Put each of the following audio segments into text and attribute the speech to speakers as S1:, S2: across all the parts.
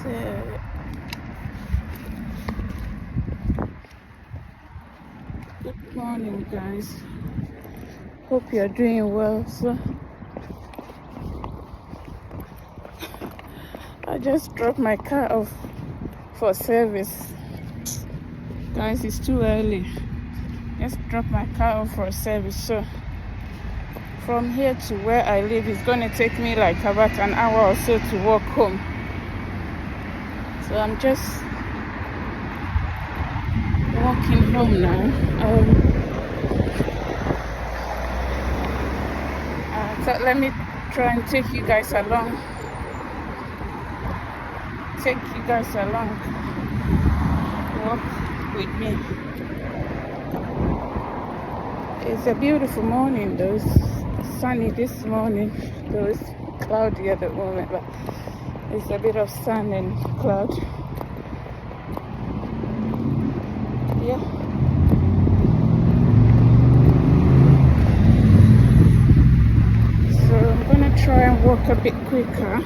S1: Uh, Good morning, guys. Hope you're doing well. So, I just dropped my car off for service. Guys, it's too early. Just dropped my car off for service. So, from here to where I live, it's going to take me like about an hour or so to walk home. So, I'm just walking home now. So let me try and take you guys along. Walk with me. It's a beautiful morning though. It's sunny this morning, though it's cloudy at the moment, but it's a bit of sun and cloud. Yeah. So I'm gonna try and walk a bit quicker.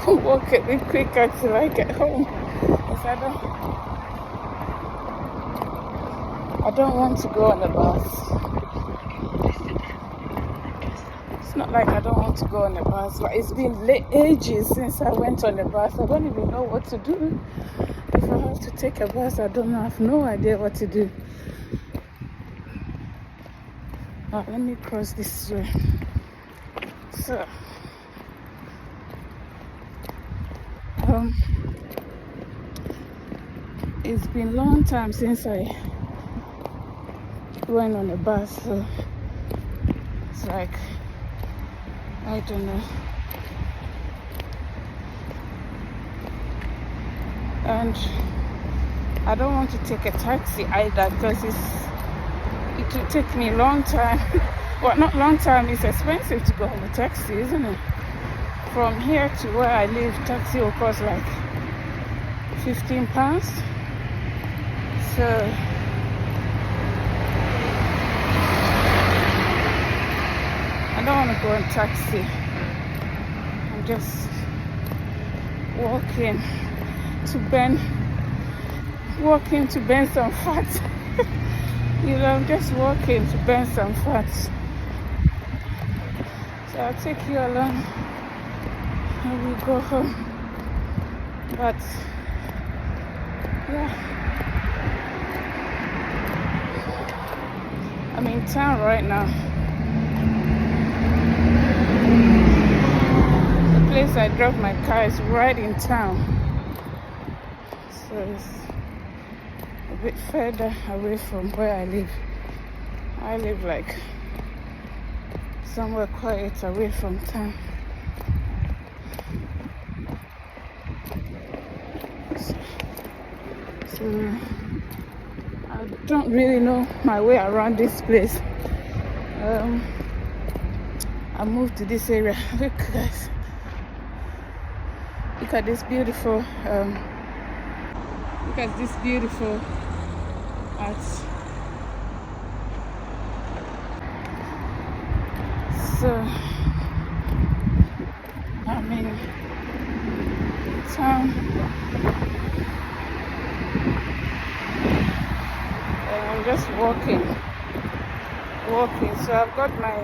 S1: Walk a bit quicker till I get home. Because I don't want to go on the bus. It's not like I don't want to go on the bus, but it's been ages since I went on the bus. I don't even know what to do. If I have to take a bus, I have no idea what to do. Let me cross this way. So, it's been a long time since I went on a bus, so it's like, I don't know. And I don't want to take a taxi either because it will take me a long time. Well, not long time, it's expensive to go on a taxi, isn't it? From here to where I live, taxi will cost like £15. So I don't want to go on taxi. I'm just walking to burn some fat. I'm just walking to burn some fat. So I'll take you along and we go home. But yeah, I'm in town right now. The place I dropped my car is right in town. So it's a bit further away from where I live. I live like somewhere quiet away from town. So I don't really know my way around this place. I moved to this area. Look, guys. Look at this beautiful art. So I'm in town. I'm just walking. So I've got my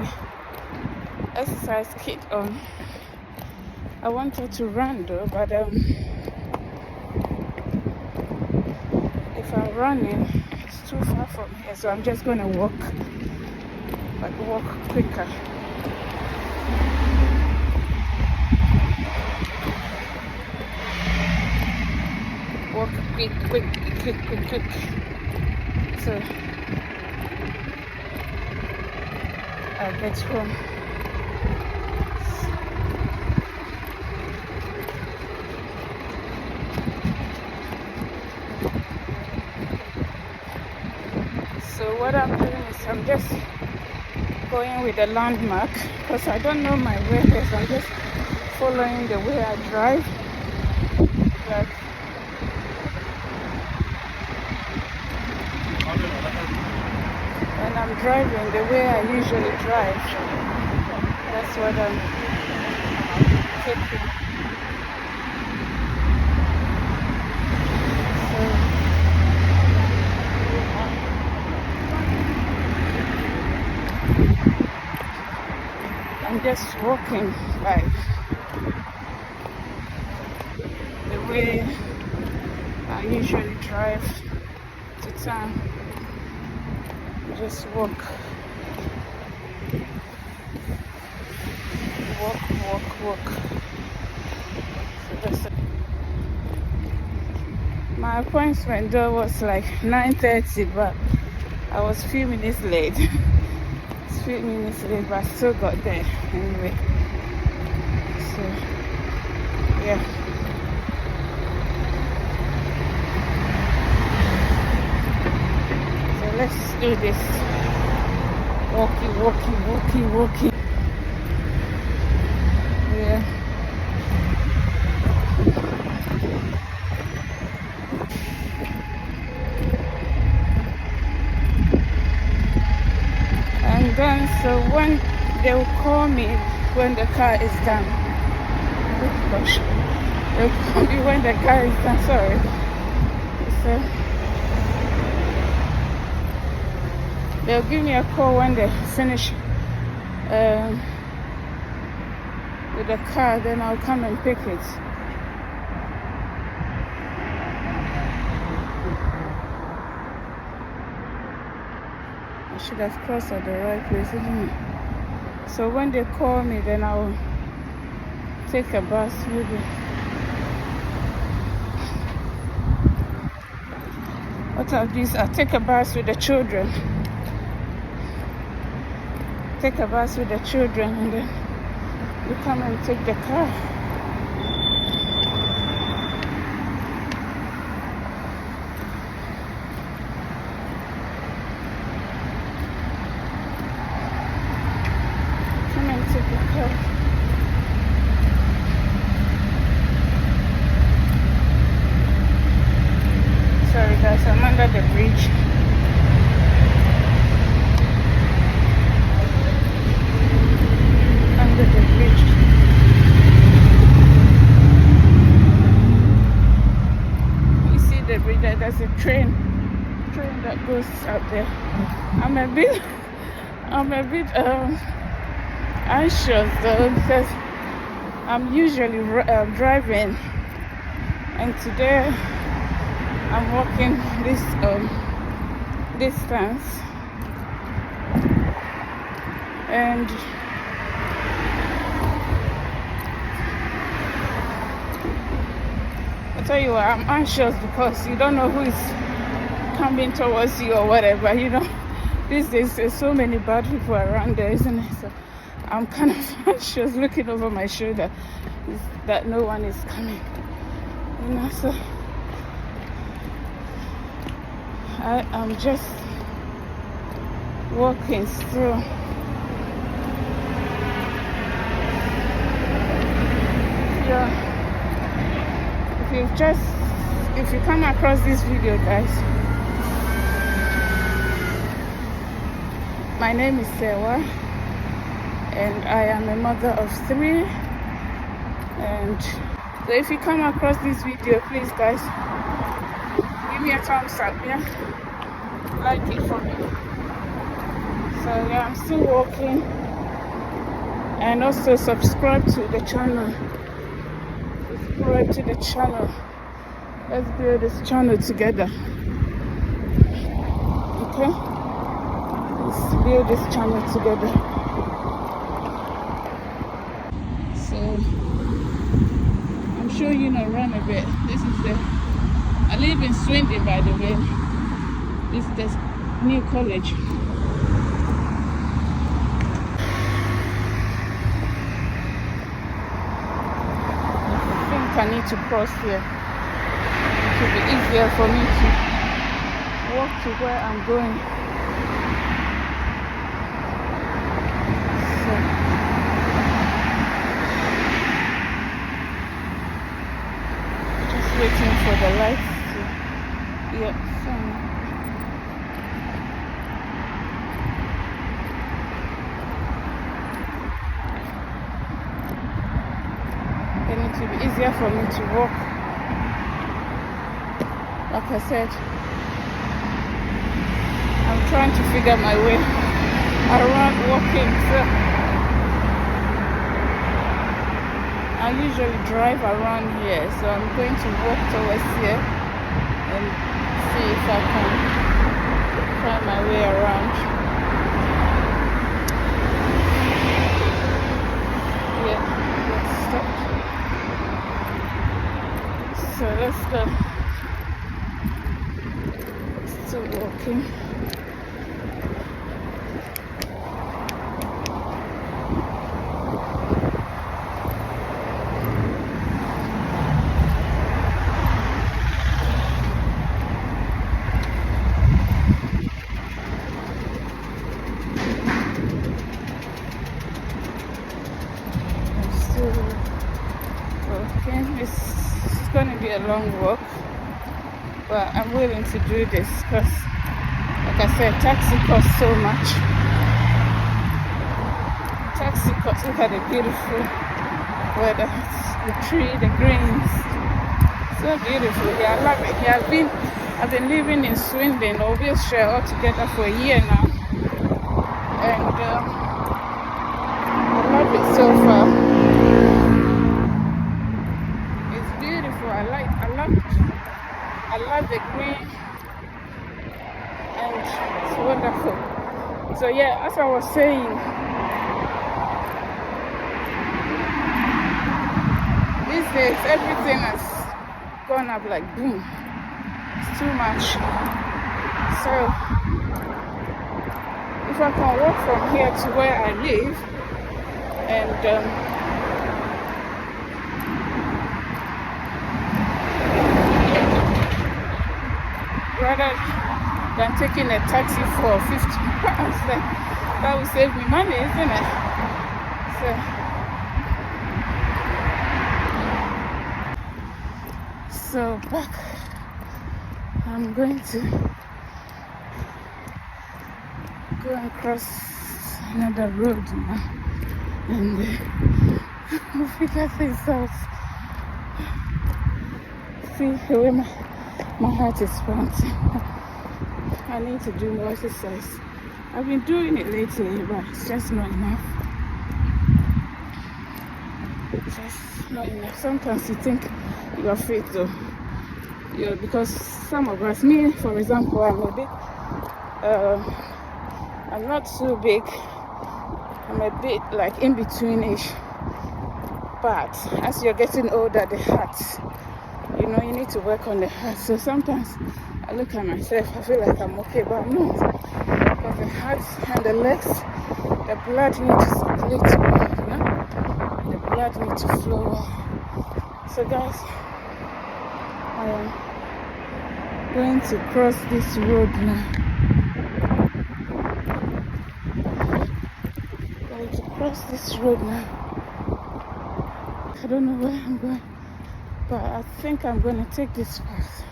S1: exercise kit on. I wanted to run though, but if I'm running, it's too far from here, so I'm just gonna walk, but walk quicker. Walk quick. So I'll get home. So what I'm doing is I'm just going with a landmark because I don't know my way here, so I'm just following the way I drive. Like, and I'm driving the way I usually drive. That's what I'm taking. So I'm just walking like the way I usually drive to town. Just walk, walk. So that's it. My appointment though was like 9:30, but I was a few minutes late. Few minutes late, but I still got there anyway. So yeah. So let's do this. Walking. Yeah. And then so when they will call me when the car is done. Oh gosh. They'll call me when the car is done, sorry. So they'll give me a call when they finish with the car, then I'll come and pick it. I should have crossed at the right place, isn't it? So when they call me, then I'll take a bus maybe. What I'll do is I'll take a bus with the children. Take a bus with the children and then you come and take the car. Come and take the car. Sorry guys, I'm under the bridge. Under the bridge. You see the bridge, there's a train that goes out there. I'm a bit anxious though because I'm usually driving, and today I'm walking this distance, and I tell you what, I'm anxious because you don't know who is coming towards you or whatever, you know. These days there's so many bad people around there, isn't it? So I'm kind of anxious looking over my shoulder that no one is coming, you know. So I'm just walking through. Yeah. If you come across this video, guys, my name is Sewa and I am a mother of 3, and so if you come across this video, please guys, give me a thumbs up, yeah, like it for me. So yeah, I'm still walking, and also subscribe to the channel. Subscribe to the channel. Let's build this channel together. Okay? Let's build this channel together. So I'm sure you know run a bit. This is I live in Swindon, by the way. This is the new college. I need to cross here. It will be easier for me to walk to where I'm going. So just waiting for the lights to, yeah, so. then it will be easier for me to walk. Like I said, I'm trying to figure my way around walking. So I usually drive around here, so I'm going to walk towards here and see if I can find my way around. Yeah, let's stop. So let's go. Still walking. It's going to be a long walk, but I'm willing to do this because, like I said, taxi costs so much. Taxi costs. Look at the beautiful weather, the tree, the greens, so beautiful. Yeah, I love it. Yeah, I've been living in Swindon or Wiltshire altogether for a year now, and I love it so far. I love the green, and it's wonderful. So yeah, as I was saying, these days everything has gone up like boom. It's too much. So if I can walk from here to where I live and rather than taking a taxi for 50 pounds, that will save me money, isn't it? So back, I'm going to go and cross another road now and we'll figure things out. See where my heart is pounding. I need to do more exercise. I've been doing it lately, but it's just not enough. It's just not enough. Sometimes you think you are fit though. Yeah, because some of us, me for example, I'm a bit, I'm not so big. I'm a bit like in betweenish. But as you're getting older, the heart, you know, you need to work on the heart. So sometimes I look at myself, I feel like I'm okay, but I'm not. Because the heart and the legs, the blood needs to circulate well, you know? The blood needs to flow well. So guys, I am going to cross this road now. Going to cross this road now. I don't know where I'm going, but I think I'm going to take this path.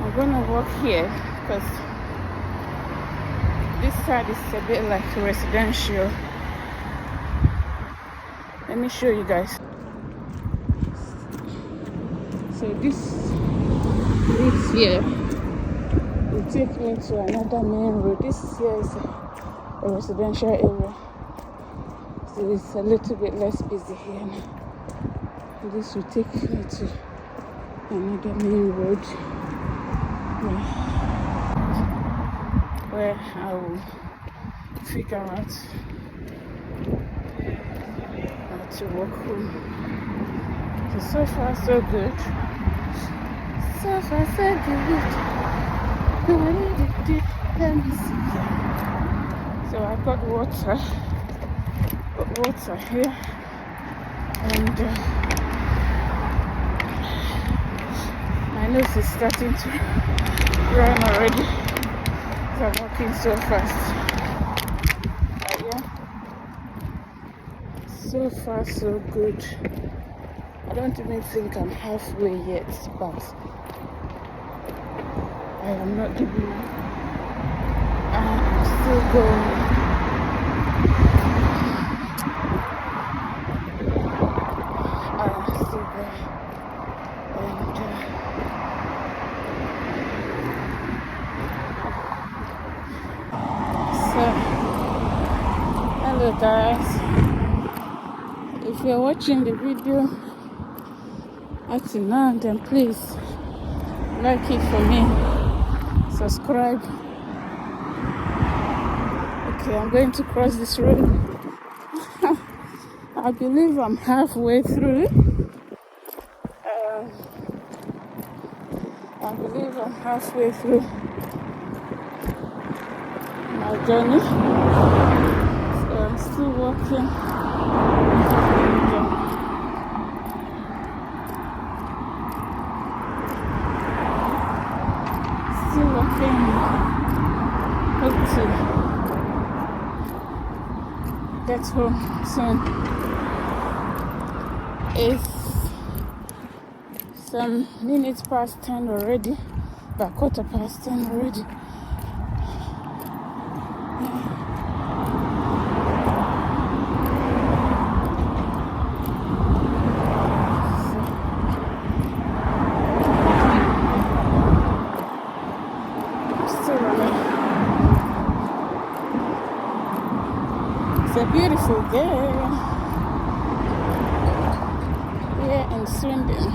S1: I'm going to walk here because this side is a bit like residential. Let me show you guys. So this route here will take me to another main road. This here is a residential area. So it's a little bit less busy here now. This will take me to another main road where I will figure out how to walk home. So far so good. So far so good. Let me see. So I've got water here, and my nose is starting to run already. So I'm walking so fast. But yeah, so far so good. I don't even think I'm halfway yet, but I am not giving up. I'm still going. So guys, if you're watching the video up to now, then please like it for me, subscribe. Okay, I'm going to cross this road. I believe I'm halfway through. I believe I'm halfway through my journey. So I'm still walking. Still walking. Hope to get home soon. It's some minutes past 10 already, about 10:15 already. Still running. It's a beautiful day here in Swindon.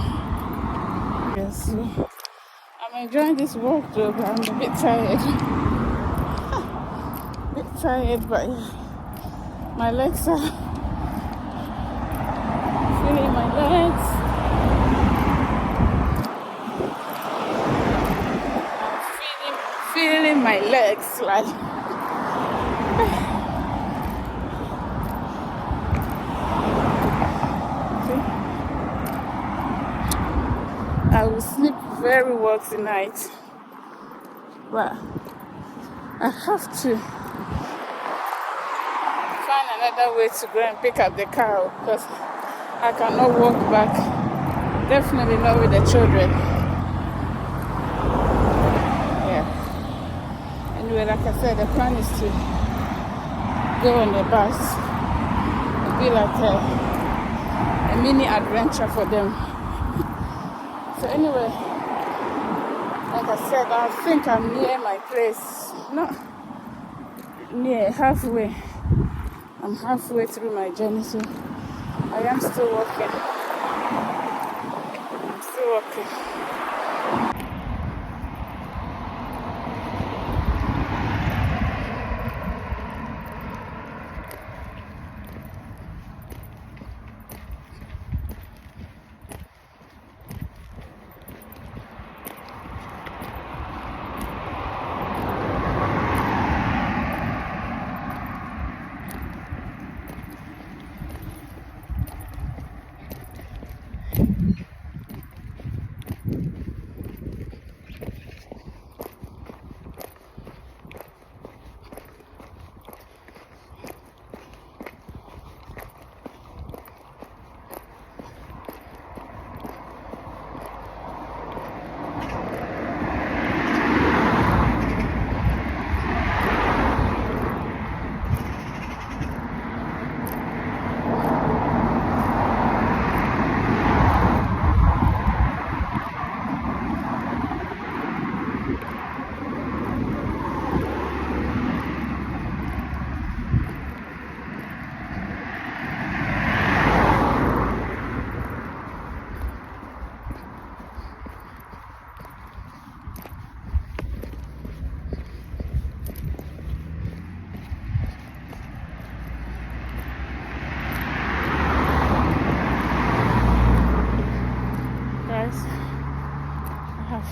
S1: Yes, I'm enjoying this walk though, but I'm a bit tired. But my legs are feeling my legs. I'm feeling my legs like. I will sleep very well tonight, but I have to find another way to go and pick up the car because I cannot walk back. Definitely not with the children. Yeah. Anyway, like I said, the plan is to go on the bus. It'll be like a mini adventure for them. So anyway, like I said, I think I'm near my place. Not near, halfway. I'm halfway through my journey, so I am still walking. I'm still walking.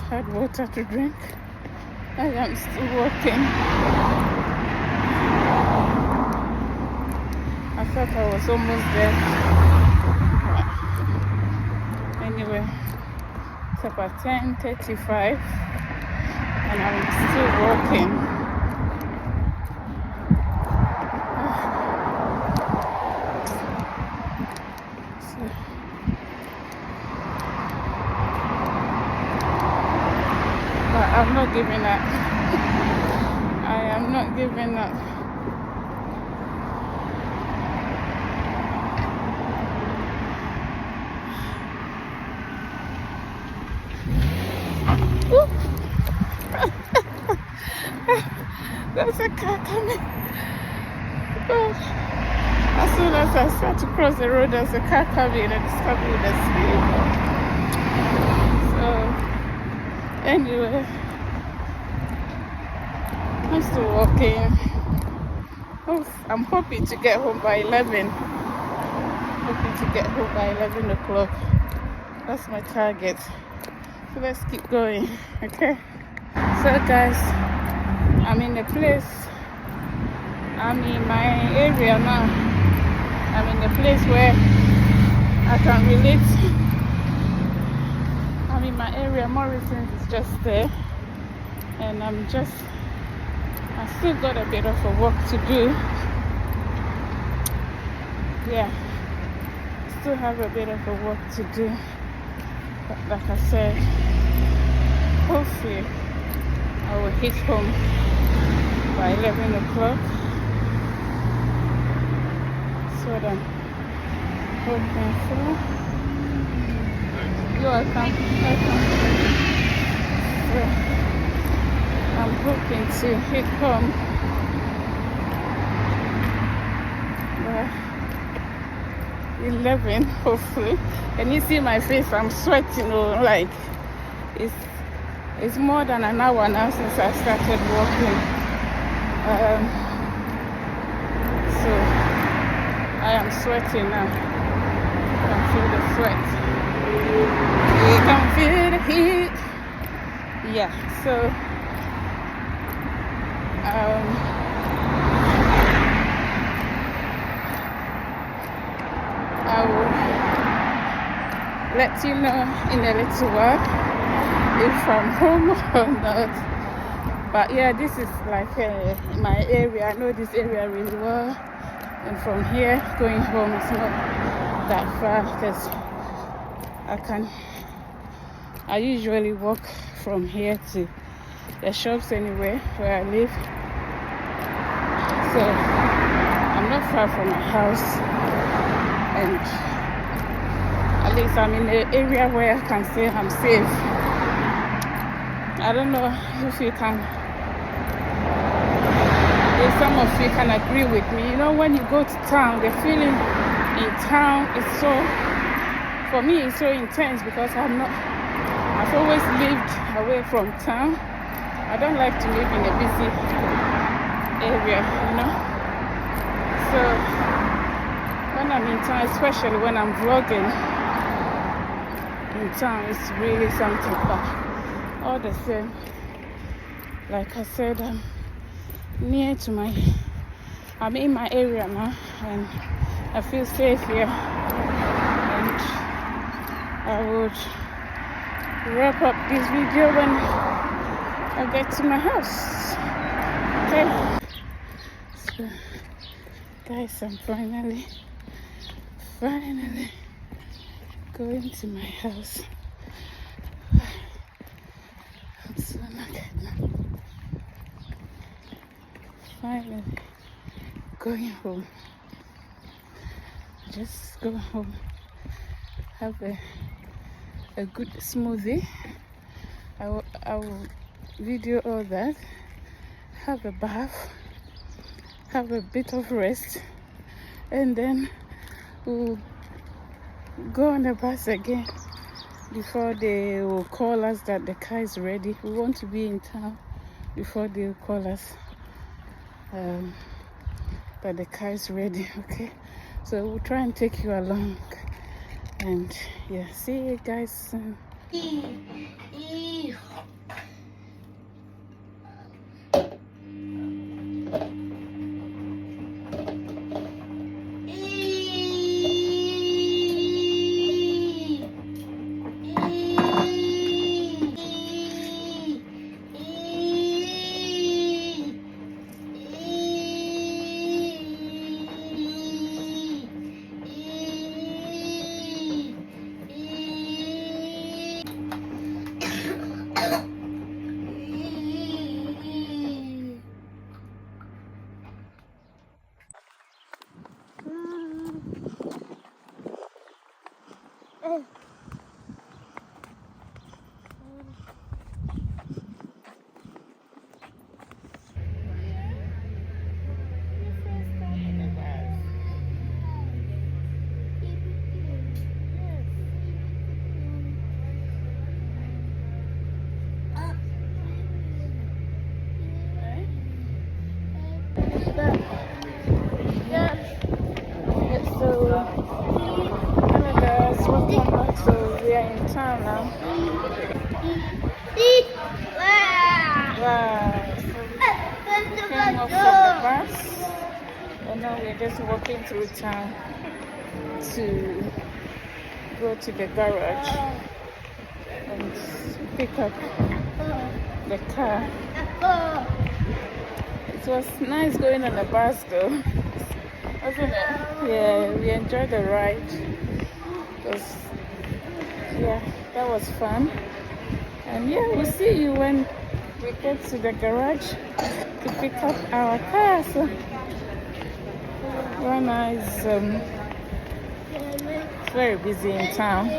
S1: Had water to drink. I am still walking. I thought I was almost there. Anyway, it's about 10:35 and I'm still walking. I'm not giving up. I am not giving up. There's a car coming. Oh. as I start to cross the road, there's a car coming and it's coming with a speed. So, anyway, I'm still walking. Oh, I'm hoping to get home by 11. Hoping to get home by 11 o'clock. That's my target. So let's keep going, okay? So guys, I'm in the place. I'm in my area now. I'm in the place where I can relate. I'm in my area. Morrison is just there. And I still got a bit of a work to do. Yeah, still have a bit of a work to do. But like I said, hopefully I will hit home by 11 o'clock. That's what I'm hoping for. You're welcome. So I'm hoping to hit home by 11, hopefully. Can you see my face? I'm sweating, like it's more than an hour now since I started walking. So I am sweating now. I can feel the sweat. You can feel the heat. Yeah, so I will let you know in a little while if I'm home or not. But yeah, this is like my area. I know this area really well, and from here going home is not that far because I usually walk from here to the shops anyway where I live. So I'm not far from my house, and at least I'm in the area where I can say I'm safe. I don't know if some of you can agree with me. You know, when you go to town, the feeling in town is for me, it's so intense because I've always lived away from town. I don't like to live in a busy area, you know. So when I'm in town, especially when I'm vlogging in town, it's really something. But all the same, like I said, I'm in my area now, and I feel safe here. And I would wrap up this video when I get to my house. Okay. So, guys, I'm finally going to my house. I'm so knackered now. Finally going home. Just go home, have a good smoothie. I will video all that, have a bath, have a bit of rest, and then we'll go on the bus again before they will call us that the car is ready. We want to be in town before they will call us that the car is ready. Okay, so we'll try and take you along, and yeah, see you guys soon. are in town now. Wow. So we came off from the bus and now we're just walking through town to go to the garage and pick up the car. It was nice going on the bus though, wasn't it? Yeah, we enjoyed the ride. Yeah, that was fun. And yeah, we'll see you when we get to the garage to pick up our car. So Ghana is very busy in town.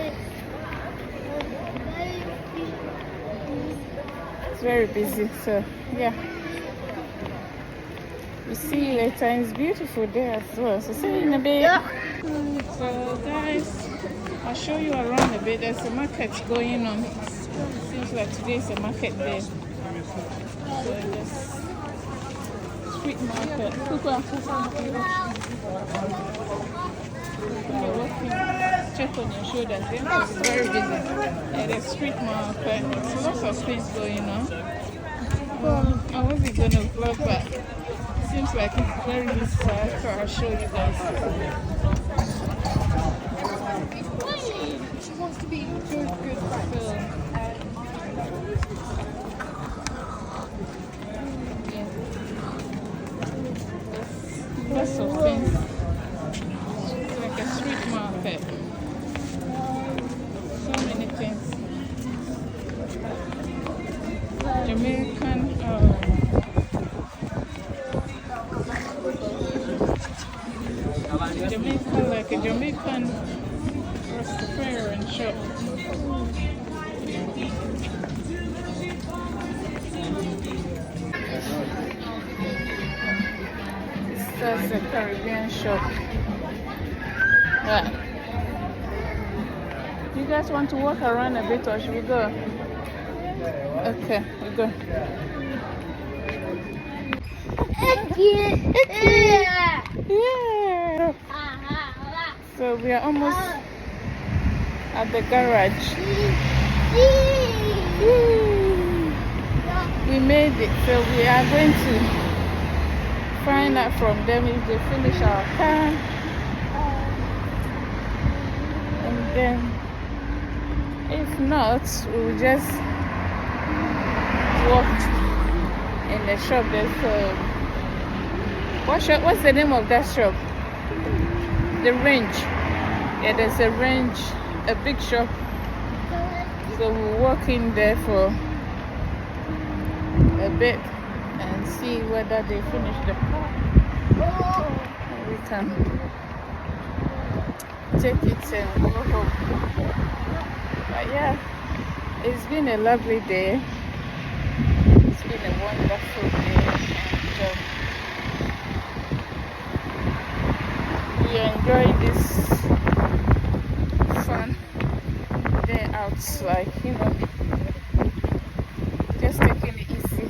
S1: It's very busy, so yeah. We'll see you later. It's beautiful there as well. So see you in a bit. So guys, I'll show you around a bit. There's a market going on. Seems like today is a market day. So just street market. You're walking, check on your shoulders. It's very busy. Yeah, there's street market. There's lots of things going on. I wasn't gonna vlog, but seems like it's very busy, so I'll show you guys. She wants to be good friend. Lots of things. It's like a street market. So many things. Jamaican. Jamaican, like a Jamaican Rastafarian shop. That's a Caribbean shop. Yeah. You guys want to walk around a bit or should we go? Okay, we go. Yeah. So we are almost at the garage. We made it. So we are going to find out from them if they finish our car, and then if not, we will just walk in the shop. There's what's the name of that shop? The Range. Yeah, there's a Range, a big shop. So we'll walk in there for a bit and see whether they finish the car. We can take it and go home. But yeah, it's been a lovely day. It's been a wonderful day, and we enjoy this fun day out, like, you know, just taking it easy,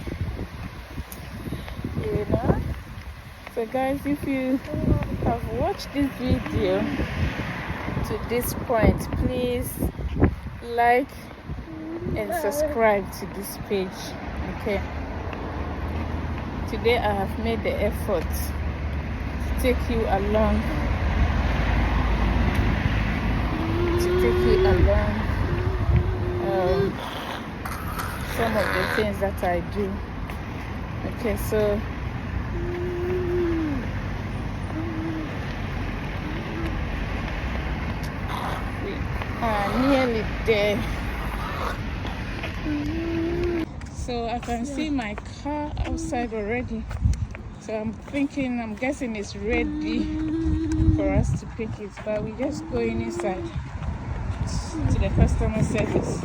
S1: you know. So guys, if you have watched this video to this point, please like and subscribe to this page. Okay, today I have made the effort to take you along, some of the things that I do. Okay, so we are nearly there. So I can see my car outside already. So I'm guessing it's ready for us to pick it, but we're just going inside to the customer service.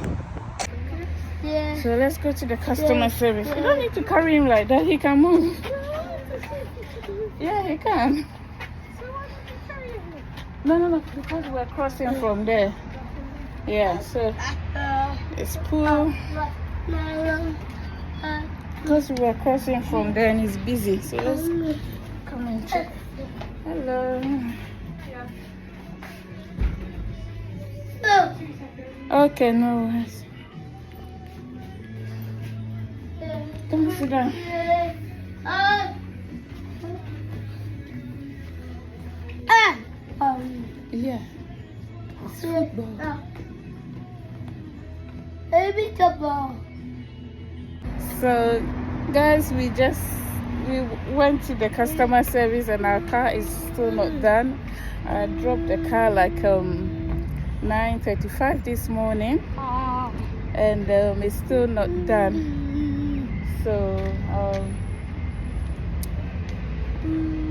S1: Yeah. So let's go to the customer service. You don't need to carry him like that, he can move. Yeah, he can. So why did you carry him? No, because we're crossing from there. Yeah, so it's pool. Because we're crossing from there and it's busy. So let's come and check. Hello. Yeah. Okay, no worries. Come sit down. Yeah. So, guys, we went to the customer service and our car is still not done. I dropped the car like 9:35 this morning, and it's still not done. So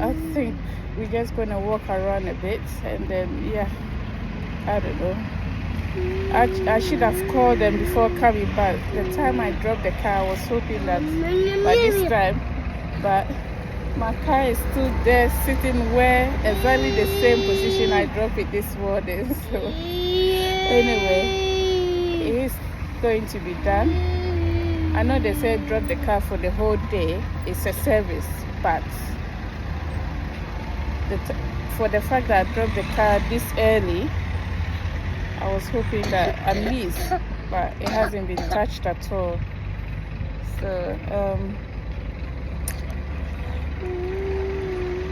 S1: I think we're just gonna walk around a bit, and then yeah, I don't know. I should have called them before coming back. The time I dropped the car, I was hoping that by this time, but my car is still there, sitting where exactly the same position I dropped it this morning. So anyway, it is going to be done. I know they said drop the car for the whole day. It's a service, but for the fact that I dropped the car this early, I was hoping that at least, but it hasn't been touched at all. So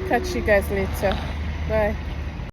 S1: catch you guys later. Bye.